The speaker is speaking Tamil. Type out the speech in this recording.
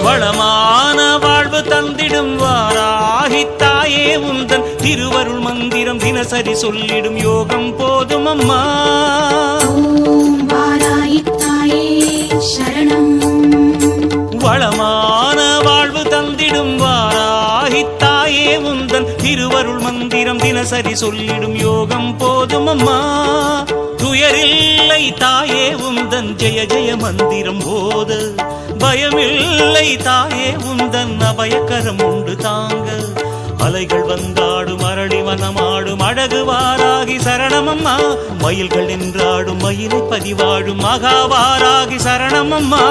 வளமான வாழ்வு தந்திடும் வாராகித்தாயே உந்தன் திருவருள் மந்திரம் தினசரி சொல்லிடும் யோகம் போதும் அம்மா. வாராகித்தாயே சரணம். வளமான வாழ்வு தந்திடும் வாராகித்தாயே உந்தன் திருவருள் மந்திரம் தினசரி சொல்லிடும் யோகம் போதும் அம்மா. துயரில்லை தாயே உந்தன் ஜெய ஜெய மந்திரம் போத, பயமில்லை தாயே உந்தன் அபயக்கரம் உண்டு தாங்க. அலைகள் வந்தாடும் அரளி வனமாடும் அழகு வாராகி சரணமம்மா. மயில்கள் நின்றாடும் மயிலை பதிவாடும் மகாவாராகி சரணமம்மா.